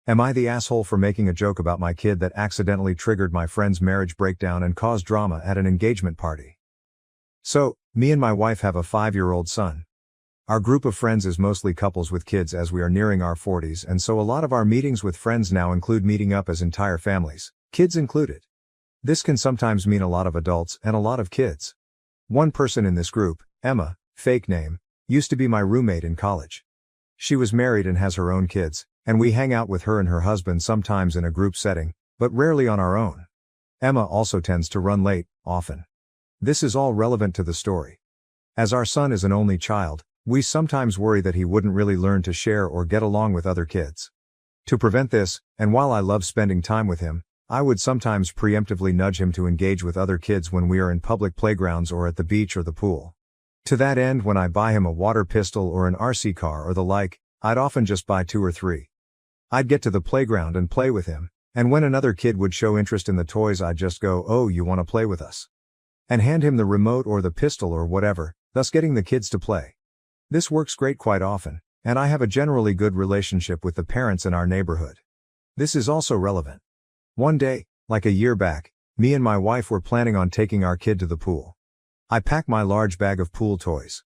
Am I the asshole for making a joke about my kid that accidentally triggered my friend's marriage breakdown and caused drama at an engagement party? So, me and my wife have a 5-year-old son. Our group of friends is mostly couples with kids as we are nearing our 40s, and so a lot of our meetings with friends now include meeting up as entire families, kids included. This can sometimes mean a lot of adults and a lot of kids. One person in this group, Emma, fake name, used to be my roommate in college. She was married and has her own kids, and we hang out with her and her husband sometimes in a group setting, but rarely on our own. Emma also tends to run late, often. This is all relevant to the story. As our son is an only child, we sometimes worry that he wouldn't really learn to share or get along with other kids. To prevent this, and while I love spending time with him, I would sometimes preemptively nudge him to engage with other kids when we are in public playgrounds or at the beach or the pool. To that end, when I buy him a water pistol or an RC car or the like, I'd often just buy 2 or 3. I'd get to the playground and play with him, and when another kid would show interest in the toys, I'd just go, "Oh, you want to play with us?" and hand him the remote or the pistol or whatever, thus getting the kids to play. This works great quite often, and I have a generally good relationship with the parents in our neighborhood. This is also relevant. One day, like a year back, me and my wife were planning on taking our kid to the pool. I pack my large bag of pool toys.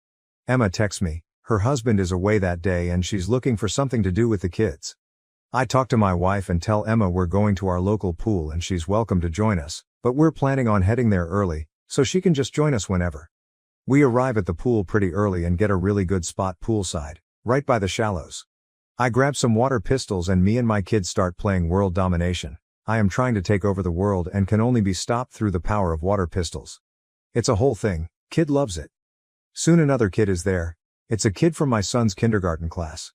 Emma texts me, her husband is away that day and she's looking for something to do with the kids. I talk to my wife and tell Emma we're going to our local pool and she's welcome to join us, but we're planning on heading there early, so she can just join us whenever. We arrive at the pool pretty early and get a really good spot poolside, right by the shallows. I grab some water pistols and me and my kids start playing world domination. I am trying to take over the world and can only be stopped through the power of water pistols. It's a whole thing, kid loves it. Soon another kid is there. It's a kid from my son's kindergarten class.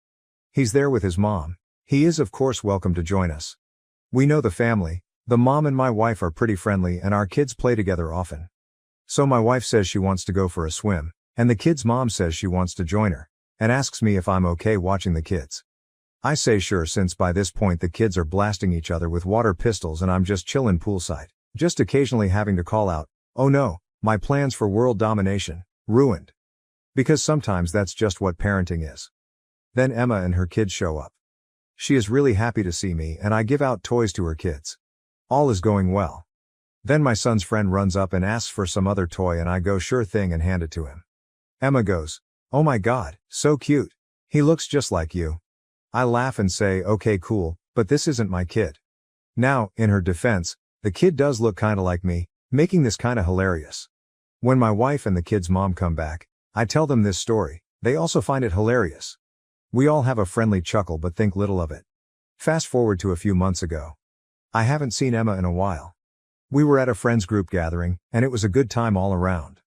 He's there with his mom. He is of course welcome to join us. We know the family, the mom and my wife are pretty friendly and our kids play together often. So my wife says she wants to go for a swim, and the kid's mom says she wants to join her, and asks me if I'm okay watching the kids. I say sure, since by this point the kids are blasting each other with water pistols and I'm just chillin' poolside, just occasionally having to call out, "Oh no, my plans for world domination, ruined." Because sometimes that's just what parenting is. Then Emma and her kids show up. She is really happy to see me and I give out toys to her kids. All is going well. Then my son's friend runs up and asks for some other toy and I go sure thing and hand it to him. Emma goes, "Oh my God, so cute. He looks just like you." I laugh and say, "Okay cool, but this isn't my kid." Now, in her defense, the kid does look kinda like me, making this kinda hilarious. When my wife and the kid's mom come back, I tell them this story. They also find it hilarious. We all have a friendly chuckle but think little of it. Fast forward to a few months ago. I haven't seen Emma in a while. We were at a friend's group gathering, and it was a good time all around.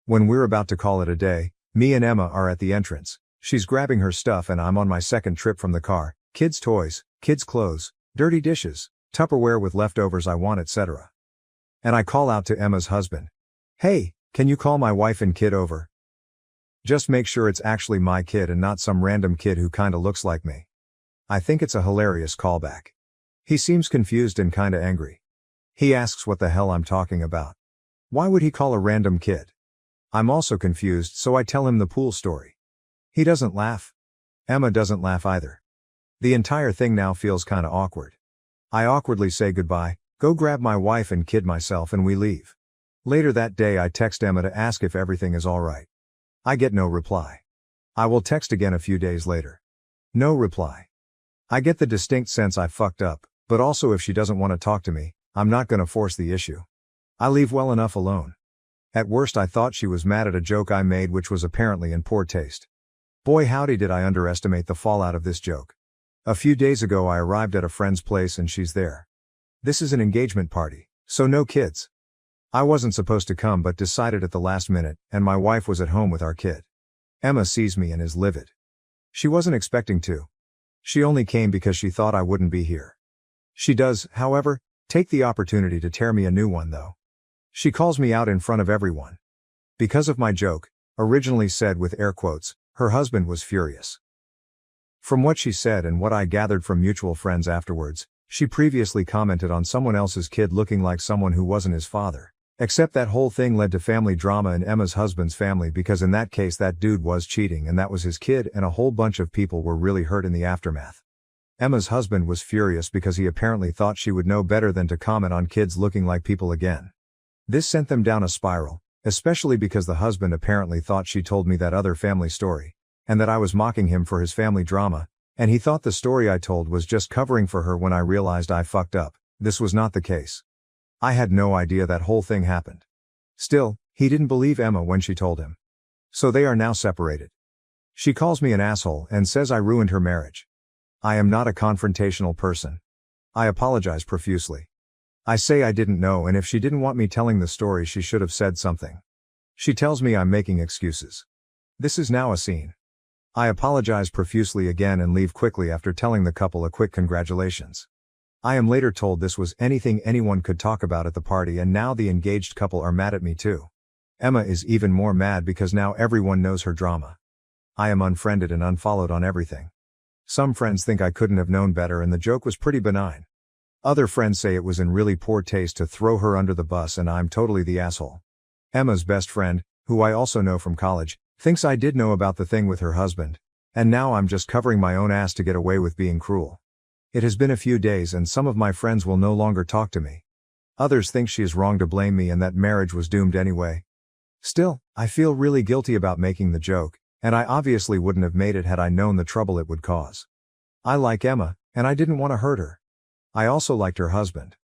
When we're about to call it a day, me and Emma are at the entrance. She's grabbing her stuff and I'm on my second trip from the car. Kids' toys, kids' clothes, dirty dishes, Tupperware with leftovers I want, etc. And I call out to Emma's husband. "Hey, can you call my wife and kid over? Just make sure it's actually my kid and not some random kid who kinda looks like me." I think it's a hilarious callback. He seems confused and kinda angry. He asks what the hell I'm talking about. Why would he call a random kid? I'm also confused, so I tell him the pool story. He doesn't laugh. Emma doesn't laugh either. The entire thing now feels kinda awkward. I awkwardly say goodbye, go grab my wife and kid myself, and we leave. Later that day I text Emma to ask if everything is alright. I get no reply. I will text again a few days later. No reply. I get the distinct sense I fucked up, but also if she doesn't want to talk to me, I'm not gonna force the issue. I leave well enough alone. At worst I thought she was mad at a joke I made which was apparently in poor taste. Boy howdy did I underestimate the fallout of this joke. A few days ago I arrived at a friend's place and she's there. This is an engagement party, so no kids. I wasn't supposed to come but decided at the last minute, and my wife was at home with our kid. Emma sees me and is livid. She wasn't expecting to. She only came because she thought I wouldn't be here. She does, however, take the opportunity to tear me a new one though. She calls me out in front of everyone. Because of my joke, originally said with air quotes, her husband was furious. From what she said and what I gathered from mutual friends afterwards, she previously commented on someone else's kid looking like someone who wasn't his father. Except that whole thing led to family drama in Emma's husband's family because in that case that dude was cheating and that was his kid and a whole bunch of people were really hurt in the aftermath. Emma's husband was furious because he apparently thought she would know better than to comment on kids looking like people again. This sent them down a spiral, especially because the husband apparently thought she told me that other family story, and that I was mocking him for his family drama, and he thought the story I told was just covering for her. When I realized I fucked up, this was not the case. I had no idea that whole thing happened. Still, he didn't believe Emma when she told him. So they are now separated. She calls me an asshole and says I ruined her marriage. I am not a confrontational person. I apologize profusely. I say I didn't know, and if she didn't want me telling the story, she should have said something. She tells me I'm making excuses. This is now a scene. I apologize profusely again and leave quickly after telling the couple a quick congratulations. I am later told this was anything anyone could talk about at the party, and now the engaged couple are mad at me too. Emma is even more mad because now everyone knows her drama. I am unfriended and unfollowed on everything. Some friends think I couldn't have known better and the joke was pretty benign. Other friends say it was in really poor taste to throw her under the bus and I'm totally the asshole. Emma's best friend, who I also know from college, thinks I did know about the thing with her husband, and now I'm just covering my own ass to get away with being cruel. It has been a few days and some of my friends will no longer talk to me. Others think she is wrong to blame me and that marriage was doomed anyway. Still, I feel really guilty about making the joke, and I obviously wouldn't have made it had I known the trouble it would cause. I like Emma, and I didn't want to hurt her. I also liked her husband.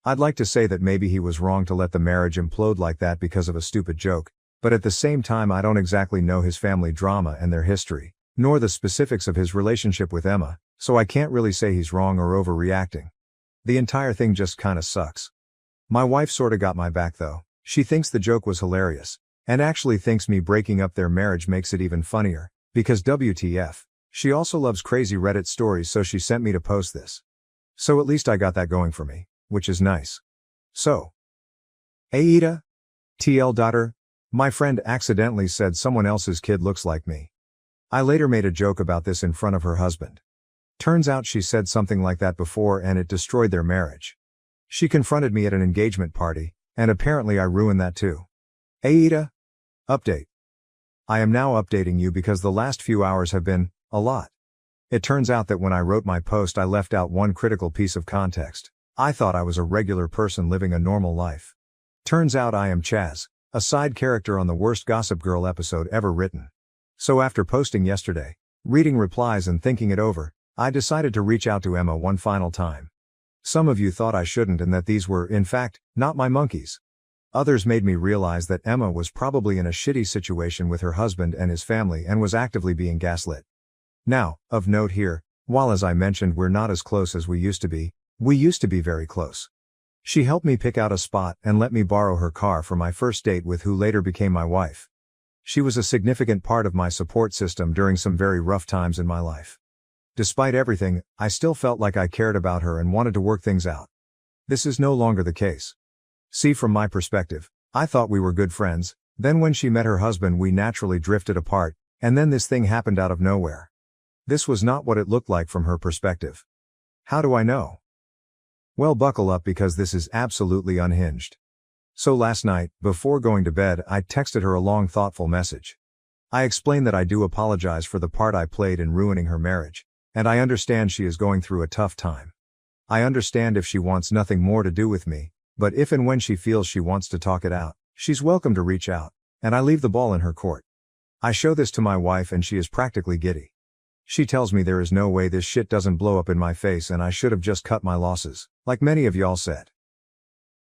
I'd like to say that maybe he was wrong to let the marriage implode like that because of a stupid joke, but at the same time I don't exactly know his family drama and their history, nor the specifics of his relationship with Emma, so I can't really say he's wrong or overreacting. The entire thing just kinda sucks. My wife sorta got my back though. She thinks the joke was hilarious, and actually thinks me breaking up their marriage makes it even funnier, because WTF, she also loves crazy Reddit stories, so she sent me to post this. So at least I got that going for me, which is nice. So, AITA? TL daughter, my friend accidentally said someone else's kid looks like me. I later made a joke about this in front of her husband. Turns out she said something like that before and it destroyed their marriage. She confronted me at an engagement party, and apparently I ruined that too. AITA? Update. I am now updating you because the last few hours have been a lot. It turns out that when I wrote my post I left out one critical piece of context. I thought I was a regular person living a normal life. Turns out I am Chaz, a side character on the worst Gossip Girl episode ever written. So after posting yesterday, reading replies and thinking it over, I decided to reach out to Emma one final time. Some of you thought I shouldn't and that these were, in fact, not my monkeys. Others made me realize that Emma was probably in a shitty situation with her husband and his family and was actively being gaslit. Now, of note here, while as I mentioned we're not as close as we used to be very close. She helped me pick out a spot and let me borrow her car for my first date with who later became my wife. She was a significant part of my support system during some very rough times in my life. Despite everything, I still felt like I cared about her and wanted to work things out. This is no longer the case. See, from my perspective, I thought we were good friends, then when she met her husband we naturally drifted apart, and then this thing happened out of nowhere. This was not what it looked like from her perspective. How do I know? Well, buckle up because this is absolutely unhinged. So last night, before going to bed, I texted her a long thoughtful message. I explained that I do apologize for the part I played in ruining her marriage, and I understand she is going through a tough time. I understand if she wants nothing more to do with me, but if and when she feels she wants to talk it out, she's welcome to reach out, and I leave the ball in her court. I show this to my wife and she is practically giddy. She tells me there is no way this shit doesn't blow up in my face and I should have just cut my losses, like many of y'all said.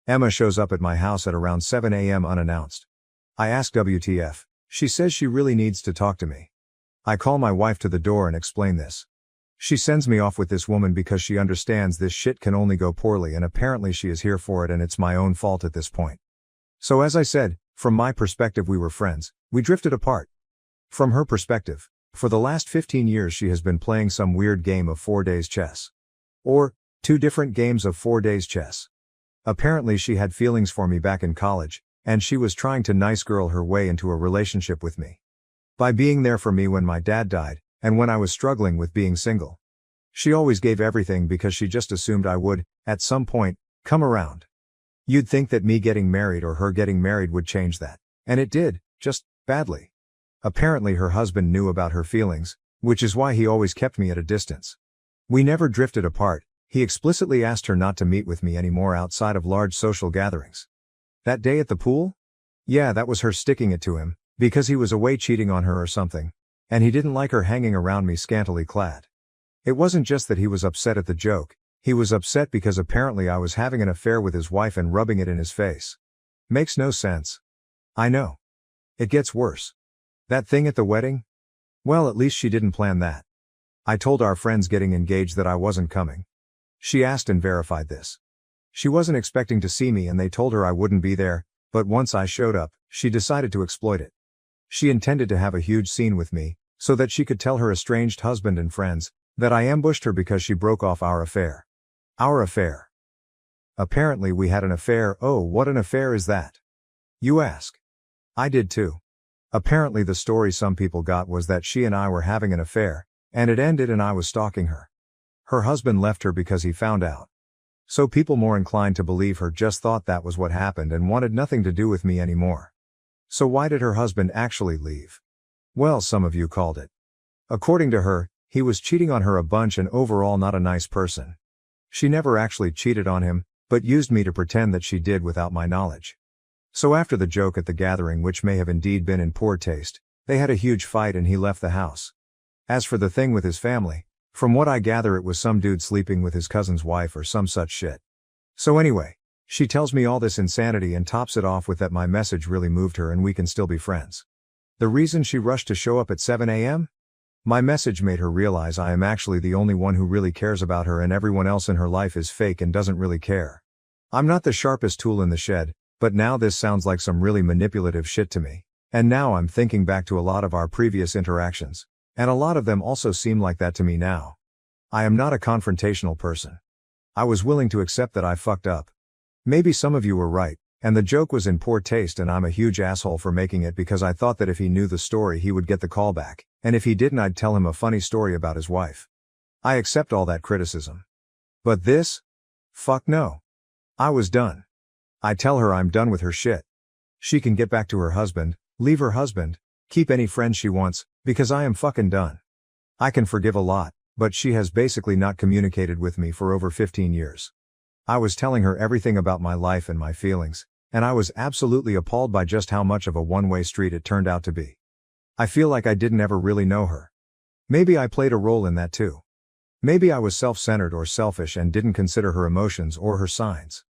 Emma shows up at my house at around 7 a.m. unannounced. I ask WTF, she says she really needs to talk to me. I call my wife to the door and explain this. She sends me off with this woman because she understands this shit can only go poorly and apparently she is here for it and it's my own fault at this point. So as I said, from my perspective we were friends, we drifted apart. From her perspective, for the last 15 years she has been playing some weird game of 4 days chess. Or, 2 different games of 4 days chess. Apparently she had feelings for me back in college, and she was trying to nice girl her way into a relationship with me. By being there for me when my dad died, and when I was struggling with being single. She always gave everything because she just assumed I would, at some point, come around. You'd think that me getting married or her getting married would change that. And it did, just badly. Apparently her husband knew about her feelings, which is why he always kept me at a distance. We never drifted apart. He explicitly asked her not to meet with me anymore outside of large social gatherings. That day at the pool? Yeah, that was her sticking it to him, because he was away cheating on her or something. And he didn't like her hanging around me scantily clad. It wasn't just that he was upset at the joke, he was upset because apparently I was having an affair with his wife and rubbing it in his face. Makes no sense. I know. It gets worse. That thing at the wedding? Well, at least she didn't plan that. I told our friends getting engaged that I wasn't coming. She asked and verified this. She wasn't expecting to see me and they told her I wouldn't be there, but once I showed up, she decided to exploit it. She intended to have a huge scene with me, so that she could tell her estranged husband and friends that I ambushed her because she broke off our affair. Our affair. Apparently we had an affair. Oh, what an affair is that? You ask. I did too. Apparently the story some people got was that she and I were having an affair, and it ended and I was stalking her. Her husband left her because he found out. So people more inclined to believe her just thought that was what happened and wanted nothing to do with me anymore. So why did her husband actually leave? Well, some of you called it. According to her, he was cheating on her a bunch and overall not a nice person. She never actually cheated on him, but used me to pretend that she did without my knowledge. So after the joke at the gathering, which may have indeed been in poor taste, they had a huge fight and he left the house. As for the thing with his family, from what I gather it was some dude sleeping with his cousin's wife or some such shit. So anyway, she tells me all this insanity and tops it off with that my message really moved her and we can still be friends. The reason she rushed to show up at 7 a.m.? My message made her realize I am actually the only one who really cares about her and everyone else in her life is fake and doesn't really care. I'm not the sharpest tool in the shed, but now this sounds like some really manipulative shit to me. And now I'm thinking back to a lot of our previous interactions. And a lot of them also seem like that to me now. I am not a confrontational person. I was willing to accept that I fucked up. Maybe some of you were right, and the joke was in poor taste and I'm a huge asshole for making it because I thought that if he knew the story he would get the call back, and if he didn't I'd tell him a funny story about his wife. I accept all that criticism. But this? Fuck no. I was done. I tell her I'm done with her shit. She can get back to her husband, leave her husband, keep any friends she wants, because I am fucking done. I can forgive a lot, but she has basically not communicated with me for over 15 years. I was telling her everything about my life and my feelings, and I was absolutely appalled by just how much of a one-way street it turned out to be. I feel like I didn't ever really know her. Maybe I played a role in that too. Maybe I was self-centered or selfish and didn't consider her emotions or her signs.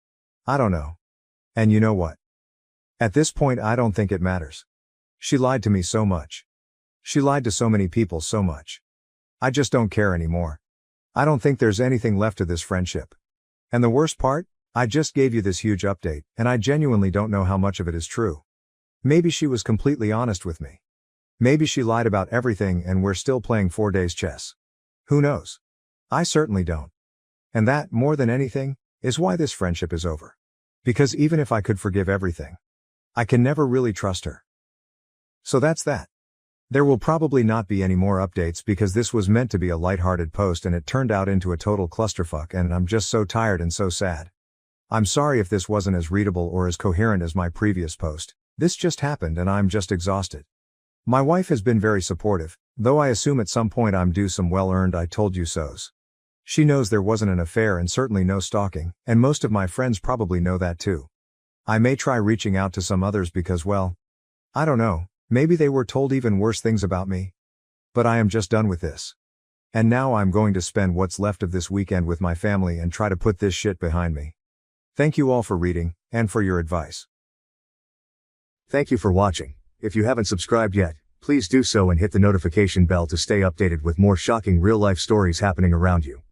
I don't know. And you know what? At this point I don't think it matters. She lied to me so much. She lied to so many people so much. I just don't care anymore. I don't think there's anything left to this friendship. And the worst part? I just gave you this huge update, and I genuinely don't know how much of it is true. Maybe she was completely honest with me. Maybe she lied about everything and we're still playing 4 days chess. Who knows? I certainly don't. And that, more than anything, is why this friendship is over. Because even if I could forgive everything, I can never really trust her. So that's that. There will probably not be any more updates because this was meant to be a lighthearted post and it turned out into a total clusterfuck and I'm just so tired and so sad. I'm sorry if this wasn't as readable or as coherent as my previous post. This just happened and I'm just exhausted. My wife has been very supportive, though I assume at some point I'm due some well-earned I told you so's. She knows there wasn't an affair and certainly no stalking, and most of my friends probably know that too. I may try reaching out to some others because, well, I don't know, maybe they were told even worse things about me. But I am just done with this. And now I'm going to spend what's left of this weekend with my family and try to put this shit behind me. Thank you all for reading, and for your advice. Thank you for watching. If you haven't subscribed yet, please do so and hit the notification bell to stay updated with more shocking real-life stories happening around you.